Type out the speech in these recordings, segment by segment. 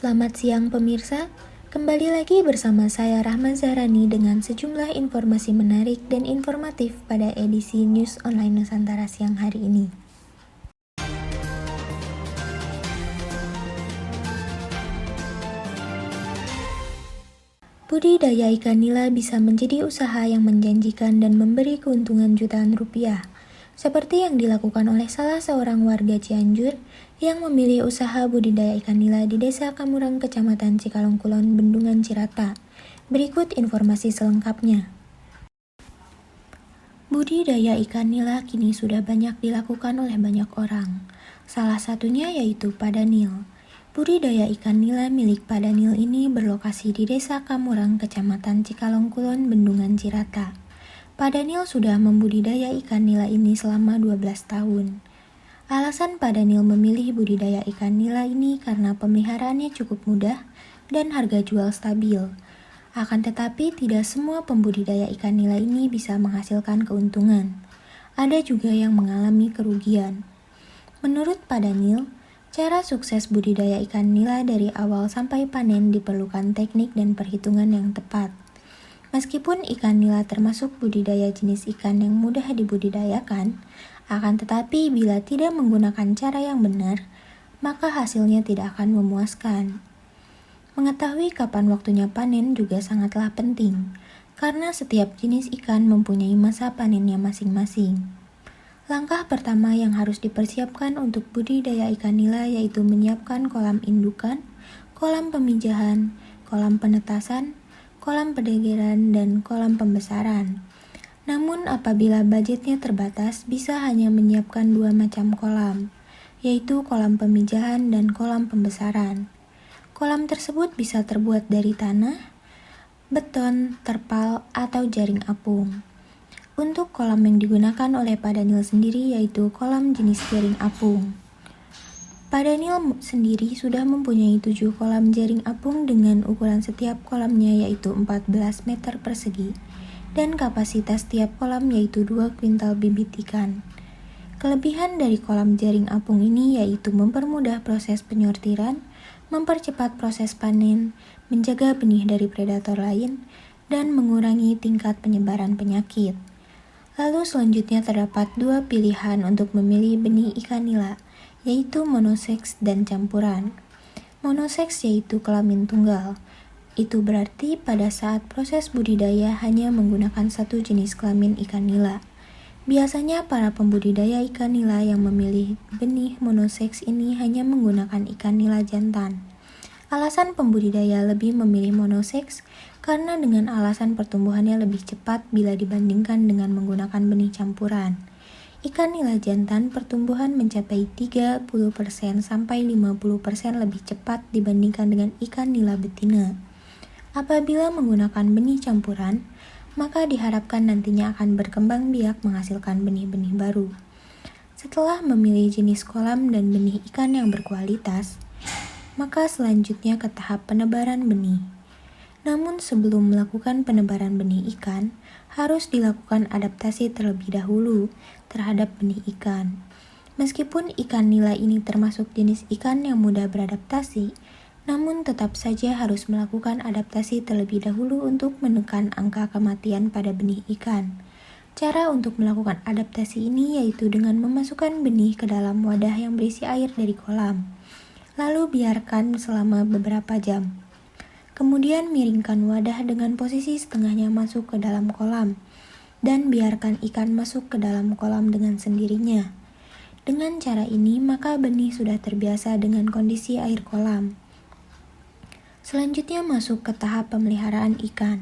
Selamat siang pemirsa, kembali lagi bersama saya Rahma Zahrani dengan sejumlah informasi menarik dan informatif pada edisi News Online Nusantara siang hari ini. Budidaya ikan nila bisa menjadi usaha yang menjanjikan dan memberi keuntungan jutaan rupiah, seperti yang dilakukan oleh salah seorang warga Cianjur yang memilih usaha budidaya ikan nila di Desa Kamurang, Kecamatan Cikalong Kulon, Bendungan Cirata. Berikut informasi selengkapnya. Budidaya ikan nila kini sudah banyak dilakukan oleh banyak orang. Salah satunya yaitu Pak Daniel. Budidaya ikan nila milik Pak Daniel ini berlokasi di Desa Kamurang, Kecamatan Cikalong Kulon, Bendungan Cirata. Pak Daniel sudah membudidaya ikan nila ini selama 12 tahun. Alasan Pak Daniel memilih budidaya ikan nila ini karena pemeliharaannya cukup mudah dan harga jual stabil. Akan tetapi tidak semua pembudidaya ikan nila ini bisa menghasilkan keuntungan. Ada juga yang mengalami kerugian. Menurut Pak Daniel, cara sukses budidaya ikan nila dari awal sampai panen diperlukan teknik dan perhitungan yang tepat. Meskipun ikan nila termasuk budidaya jenis ikan yang mudah dibudidayakan, akan tetapi bila tidak menggunakan cara yang benar, maka hasilnya tidak akan memuaskan. Mengetahui kapan waktunya panen juga sangatlah penting, karena setiap jenis ikan mempunyai masa panennya masing-masing. Langkah pertama yang harus dipersiapkan untuk budidaya ikan nila yaitu menyiapkan kolam indukan, kolam pemijahan, kolam penetasan, kolam pendegeran, dan kolam pembesaran. Namun apabila budgetnya terbatas, bisa hanya menyiapkan 2 macam kolam, yaitu kolam pemijahan dan kolam pembesaran. Kolam tersebut bisa terbuat dari tanah, beton, terpal, atau jaring apung. Untuk kolam yang digunakan oleh Pak Daniel sendiri yaitu kolam jenis jaring apung. Pak Daniel sendiri sudah mempunyai 7 kolam jaring apung dengan ukuran setiap kolamnya yaitu 14 meter persegi dan kapasitas tiap kolam yaitu 2 kuintal bibit ikan. Kelebihan dari kolam jaring apung ini yaitu mempermudah proses penyortiran, mempercepat proses panen, menjaga benih dari predator lain, dan mengurangi tingkat penyebaran penyakit. Lalu selanjutnya terdapat 2 pilihan untuk memilih benih ikan nila, yaitu monoseks dan campuran. Monoseks yaitu kelamin tunggal. Itu berarti pada saat proses budidaya hanya menggunakan satu jenis kelamin ikan nila. Biasanya para pembudidaya ikan nila yang memilih benih monoseks ini hanya menggunakan ikan nila jantan. Alasan pembudidaya lebih memilih monoseks karena dengan alasan pertumbuhannya lebih cepat bila dibandingkan dengan menggunakan benih campuran. Ikan nila jantan pertumbuhan mencapai 30% sampai 50% lebih cepat dibandingkan dengan ikan nila betina. Apabila menggunakan benih campuran, maka diharapkan nantinya akan berkembang biak menghasilkan benih-benih baru. Setelah memilih jenis kolam dan benih ikan yang berkualitas, maka selanjutnya ke tahap penebaran benih. Namun sebelum melakukan penebaran benih ikan, harus dilakukan adaptasi terlebih dahulu terhadap benih ikan. Meskipun ikan nila ini termasuk jenis ikan yang mudah beradaptasi, namun tetap saja harus melakukan adaptasi terlebih dahulu untuk menekan angka kematian pada benih ikan. Cara untuk melakukan adaptasi ini yaitu dengan memasukkan benih ke dalam wadah yang berisi air dari kolam. Lalu biarkan selama beberapa jam. Kemudian miringkan wadah dengan posisi setengahnya masuk ke dalam kolam, dan biarkan ikan masuk ke dalam kolam dengan sendirinya. Dengan cara ini, maka benih sudah terbiasa dengan kondisi air kolam. Selanjutnya masuk ke tahap pemeliharaan ikan.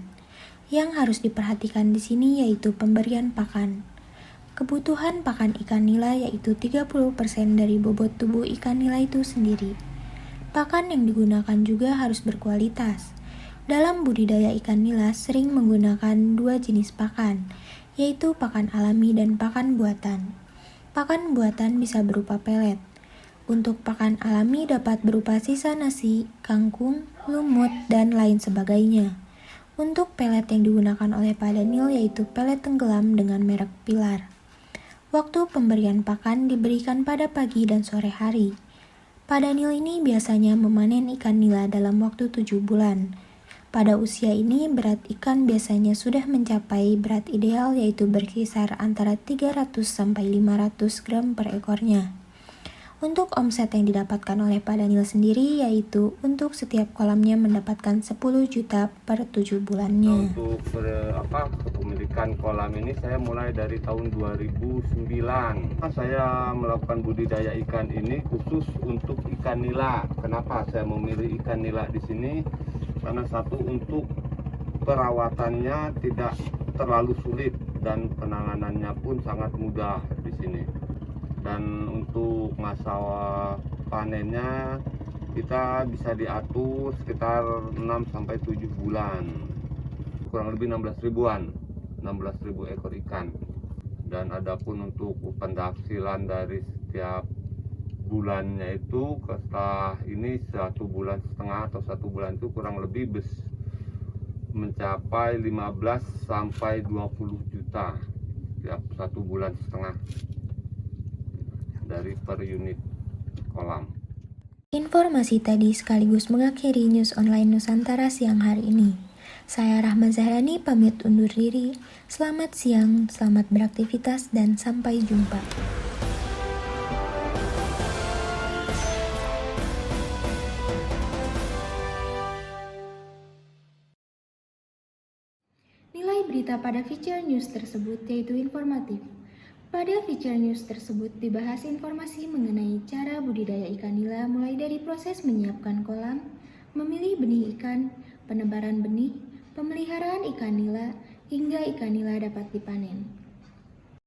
Yang harus diperhatikan di sini yaitu pemberian pakan. Kebutuhan pakan ikan nila yaitu 30% dari bobot tubuh ikan nila itu sendiri. Pakan yang digunakan juga harus berkualitas. Dalam budidaya ikan nila sering menggunakan 2 jenis pakan, yaitu pakan alami dan pakan buatan. Pakan buatan bisa berupa pelet. Untuk pakan alami dapat berupa sisa nasi, kangkung, lumut, dan lain sebagainya. Untuk pelet yang digunakan oleh Pak Daniel yaitu pelet tenggelam dengan merek Pilar. Waktu pemberian pakan diberikan pada pagi dan sore hari. Pada nil ini biasanya memanen ikan nila dalam waktu 7 bulan. Pada usia ini, berat ikan biasanya sudah mencapai berat ideal yaitu berkisar antara 300 sampai 500 gram per ekornya. Untuk omset yang didapatkan oleh Padanil sendiri yaitu untuk setiap kolamnya mendapatkan 10 juta per 7 bulannya. Untuk kepemilikan kolam ini saya mulai dari tahun 2009. Saya melakukan budidaya ikan ini khusus untuk ikan nila. Kenapa saya memilih ikan nila di sini? Karena satu, untuk perawatannya tidak terlalu sulit dan penanganannya pun sangat mudah di sini. Dan untuk masa panennya kita bisa diatur sekitar 6 sampai 7 bulan. Kurang lebih 16 ribuan, 16.000 ekor ikan. Dan adapun untuk penghasilan dari setiap bulannya itu setelah ini 1,5 bulan atau 1 bulan itu kurang lebih mencapai 15 sampai 20 juta setiap 1,5 bulan dari per unit kolam. Informasi tadi sekaligus mengakhiri news online Nusantara siang hari ini. Saya Rahma Zahrani pamit undur diri. Selamat siang, selamat beraktivitas, dan sampai jumpa. Nilai berita pada feature news tersebut yaitu informatif. Pada feature news tersebut dibahas informasi mengenai cara budidaya ikan nila mulai dari proses menyiapkan kolam, memilih benih ikan, penebaran benih, pemeliharaan ikan nila, hingga ikan nila dapat dipanen.